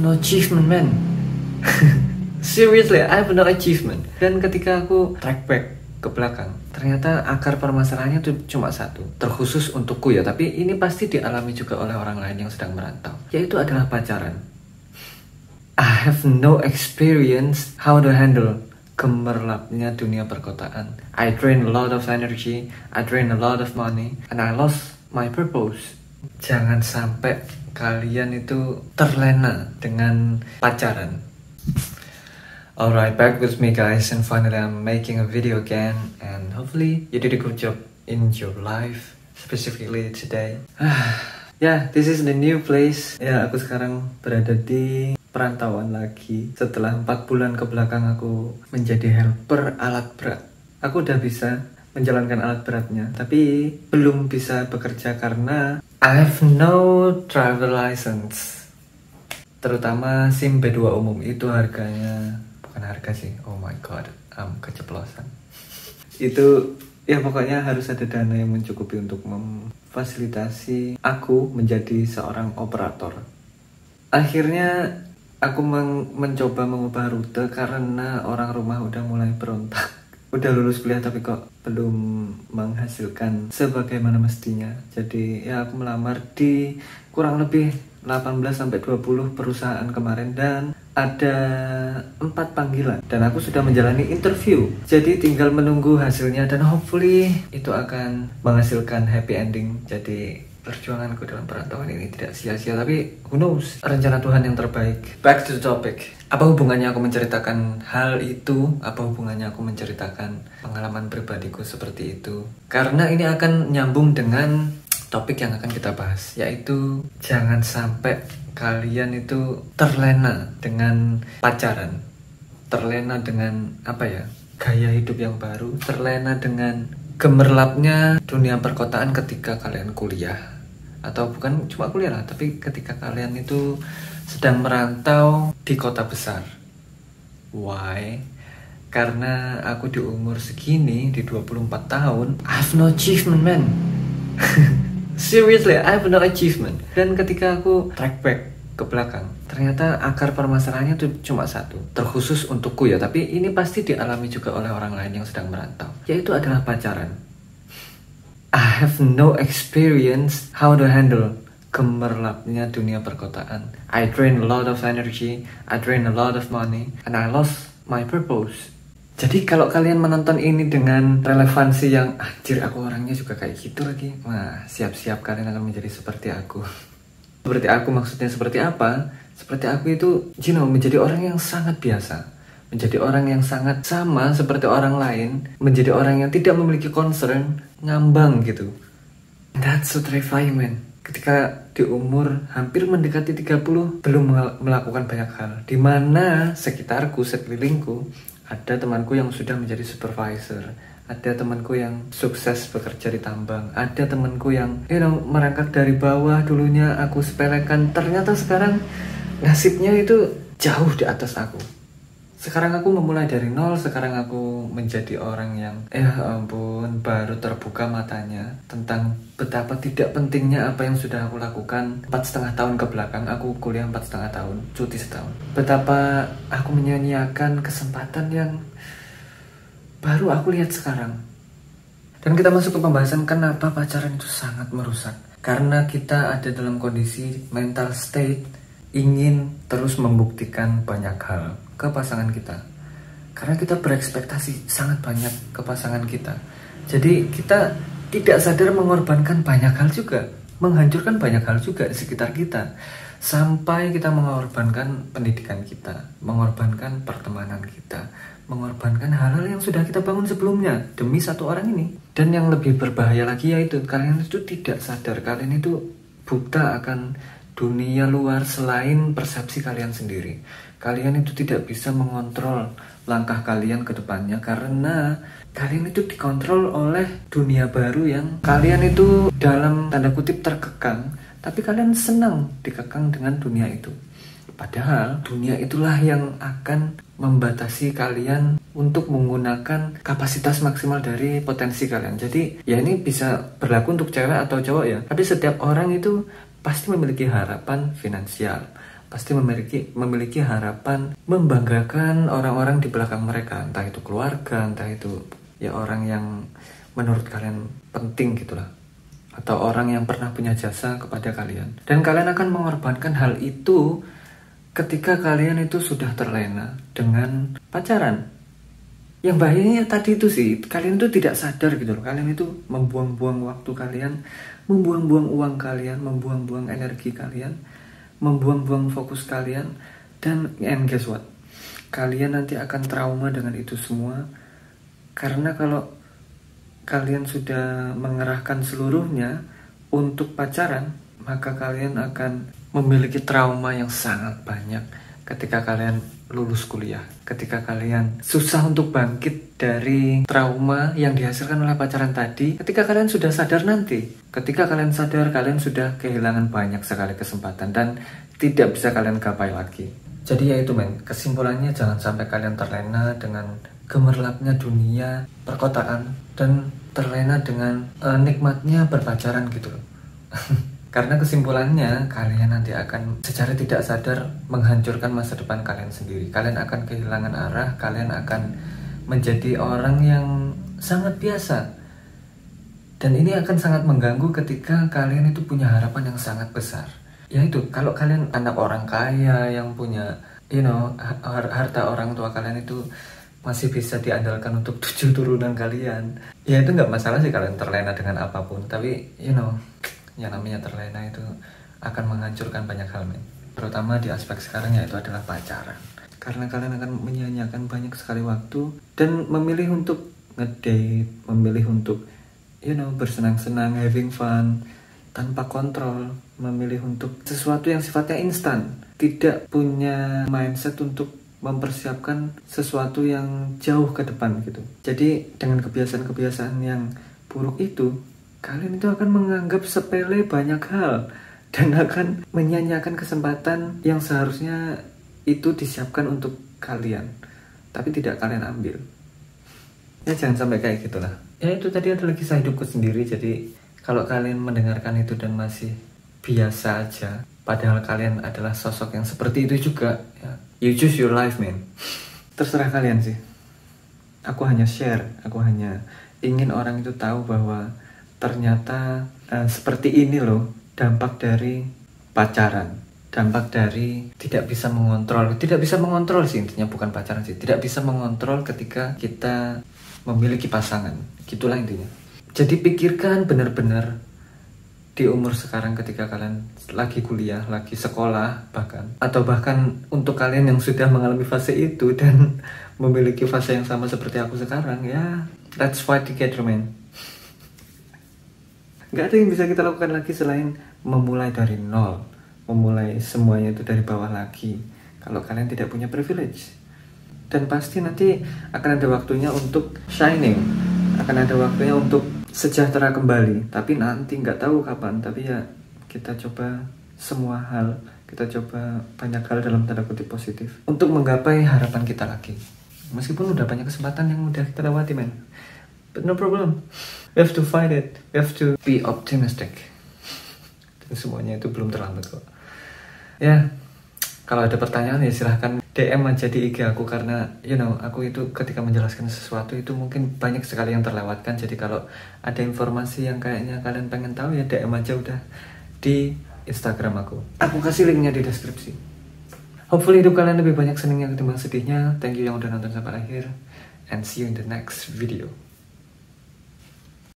no achievement, man. Seriously, I have no achievement. Dan ketika aku track back ke belakang, ternyata akar permasalahannya tuh cuma satu, terkhusus untukku ya, tapi ini pasti dialami juga oleh orang lain yang sedang merantau, yaitu adalah pacaran. I have no experience how to handle gemerlapnya dunia perkotaan. I drain a lot of energy, I drain a lot of money, and I lost my purpose. Jangan sampai kalian itu terlena dengan pacaran. Alright, back with me guys, and finally I'm making a video again, and hopefully you did a good job in your life, specifically today. Yeah, this is the new place. Ya, aku sekarang berada di perantauan lagi. Setelah 4 bulan ke belakang aku menjadi helper alat berat. Aku udah bisa menjalankan alat beratnya, tapi belum bisa bekerja karena I have no driver license. Terutama SIM B2 umum itu harganya, bukan harga sih, oh my god, keceplosan. Itu ya pokoknya harus ada dana yang mencukupi untuk memfasilitasi aku menjadi seorang operator. Akhirnya aku mencoba mengubah rute karena orang rumah udah mulai berontak. Udah lulus kuliah tapi kok belum menghasilkan sebagaimana mestinya. Jadi ya aku melamar di kurang lebih 18-20 perusahaan kemarin dan ada 4 panggilan dan aku sudah menjalani interview. Jadi tinggal menunggu hasilnya dan hopefully itu akan menghasilkan happy ending. Jadi perjuanganku dalam perantauan ini tidak sia-sia, tapi who knows, rencana Tuhan yang terbaik. Back to the topic. Apa hubungannya aku menceritakan hal itu? Apa hubungannya aku menceritakan pengalaman pribadiku seperti itu? Karena ini akan nyambung dengan topik yang akan kita bahas, yaitu jangan sampai kalian itu terlena dengan pacaran, terlena dengan gaya hidup yang baru, terlena dengan gemerlapnya dunia perkotaan ketika kalian kuliah, atau bukan cuma kuliah lah, tapi ketika kalian itu sedang merantau di kota besar. Why? Karena aku di umur segini, di 24 tahun, I have no achievement, man. Seriously, I have no achievement. Dan ketika aku track back ke belakang, ternyata akar permasalahannya tuh cuma satu, terkhusus untukku ya, tapi ini pasti dialami juga oleh orang lain yang sedang merantau, yaitu adalah pacaran. I have no experience how to handle gemerlapnya dunia perkotaan. I drain a lot of energy, I drain a lot of money, and I lost my purpose. Jadi kalau kalian menonton ini dengan relevansi yang anjir aku orangnya juga kayak gitu lagi, nah siap-siap kalian akan menjadi seperti aku. Seperti aku maksudnya seperti apa? Seperti aku itu, menjadi orang yang sangat biasa, menjadi orang yang sangat sama seperti orang lain, menjadi orang yang tidak memiliki concern, ngambang gitu. That's so terrifying, man. Ketika di umur hampir mendekati 30 belum melakukan banyak hal, dimana sekitarku, sekelilingku, ada temanku yang sudah menjadi supervisor, ada temanku yang sukses bekerja di tambang, ada temanku yang merangkak dari bawah, dulunya aku sepelekan, ternyata sekarang nasibnya itu jauh di atas aku. Sekarang aku memulai dari nol, sekarang aku menjadi orang yang ampun, baru terbuka matanya tentang betapa tidak pentingnya apa yang sudah aku lakukan 4,5 tahun ke belakang. Aku kuliah 4,5 tahun, cuti setahun. Betapa aku menyia-nyiakan kesempatan yang baru aku lihat sekarang. Dan kita masuk ke pembahasan kenapa pacaran itu sangat merusak. Karena kita ada dalam kondisi mental state ingin terus membuktikan banyak hal ke pasangan kita, karena kita berekspektasi sangat banyak ke pasangan kita. Jadi kita tidak sadar mengorbankan banyak hal juga, menghancurkan banyak hal juga di sekitar kita, sampai kita mengorbankan pendidikan kita, mengorbankan pertemanan kita, mengorbankan hal-hal yang sudah kita bangun sebelumnya demi satu orang ini. Dan yang lebih berbahaya lagi yaitu kalian itu tidak sadar, kalian itu buta akan dunia luar selain persepsi kalian sendiri. Kalian itu tidak bisa mengontrol langkah kalian ke depannya karena kalian itu dikontrol oleh dunia baru yang kalian itu dalam tanda kutip terkekang, tapi kalian senang dikekang dengan dunia itu. Padahal dunia itulah yang akan membatasi kalian untuk menggunakan kapasitas maksimal dari potensi kalian. Jadi ya ini bisa berlaku untuk cewek atau cowok ya, tapi setiap orang itu pasti memiliki harapan finansial, pasti memiliki harapan membanggakan orang-orang di belakang mereka, entah itu keluarga, entah itu ya orang yang menurut kalian penting gitulah, atau orang yang pernah punya jasa kepada kalian. Dan kalian akan mengorbankan hal itu ketika kalian itu sudah terlena dengan pacaran. Yang bahayanya tadi itu sih, kalian itu tidak sadar gitu loh. Kalian itu membuang-buang waktu kalian, membuang-buang uang kalian, membuang-buang energi kalian, membuang-buang fokus kalian. And guess what? Kalian nanti akan trauma dengan itu semua. Karena kalau kalian sudah mengerahkan seluruhnya untuk pacaran, maka kalian akan memiliki trauma yang sangat banyak ketika kalian lulus kuliah, ketika kalian susah untuk bangkit dari trauma yang dihasilkan oleh pacaran tadi. Ketika kalian sudah sadar nanti, ketika kalian sadar, kalian sudah kehilangan banyak sekali kesempatan dan tidak bisa kalian gapai lagi. Jadi ya itu men, kesimpulannya jangan sampai kalian terlena dengan gemerlapnya dunia perkotaan dan terlena dengan nikmatnya berpacaran gitu loh. Karena kesimpulannya kalian nanti akan secara tidak sadar menghancurkan masa depan kalian sendiri. Kalian akan kehilangan arah, kalian akan menjadi orang yang sangat biasa. Dan ini akan sangat mengganggu ketika kalian itu punya harapan yang sangat besar. Yaitu kalau kalian anak orang kaya yang punya harta orang tua kalian itu masih bisa diandalkan untuk 7 turunan kalian. Ya itu nggak masalah sih kalian terlena dengan apapun. Tapi yang namanya terlena itu akan menghancurkan banyak hal men. Terutama di aspek sekarang yaitu adalah pacaran. Karena kalian akan menyanyiakan banyak sekali waktu dan memilih untuk ngedate, memilih untuk bersenang-senang, having fun tanpa kontrol, memilih untuk sesuatu yang sifatnya instan, tidak punya mindset untuk mempersiapkan sesuatu yang jauh ke depan gitu. Jadi dengan kebiasaan-kebiasaan yang buruk itu, kalian itu akan menganggap sepele banyak hal dan akan menyanyiakan kesempatan yang seharusnya itu disiapkan untuk kalian, tapi tidak kalian ambil. Ya jangan sampai kayak gitulah. Ya itu tadi adalah kisah hidupku sendiri. Jadi kalau kalian mendengarkan itu dan masih biasa aja, padahal kalian adalah sosok yang seperti itu juga, ya, you choose your life man. Terserah kalian sih. Aku hanya share, aku hanya ingin orang itu tahu bahwa ternyata seperti ini loh dampak dari pacaran, dampak dari tidak bisa mengontrol sih intinya, bukan pacaran sih, tidak bisa mengontrol ketika kita memiliki pasangan, gitulah intinya. Jadi pikirkan benar-benar di umur sekarang ketika kalian lagi kuliah, lagi sekolah atau bahkan untuk kalian yang sudah mengalami fase itu dan memiliki fase yang sama seperti aku sekarang, ya let's fight together man. Gak ada yang bisa kita lakukan lagi selain memulai dari nol, memulai semuanya itu dari bawah lagi kalau kalian tidak punya privilege. Dan pasti nanti akan ada waktunya untuk shining, akan ada waktunya untuk sejahtera kembali, tapi nanti nggak tahu kapan. Tapi ya kita coba semua hal, kita coba banyak hal dalam tanda kutip positif untuk menggapai harapan kita lagi, meskipun udah banyak kesempatan yang udah kita lewati men. But no problem, we have to fight it, we have to be optimistic. Dan semuanya itu belum terlambat kok. Ya, kalau ada pertanyaan ya silahkan DM aja di IG aku, karena aku itu ketika menjelaskan sesuatu itu mungkin banyak sekali yang terlewatkan. Jadi kalau ada informasi yang kayaknya kalian pengen tahu ya DM aja udah di Instagram aku. Aku kasih linknya di deskripsi. Hopefully hidup kalian lebih banyak senangnya ketimbang sedihnya. Thank you yang udah nonton sampai akhir, and see you in the next video.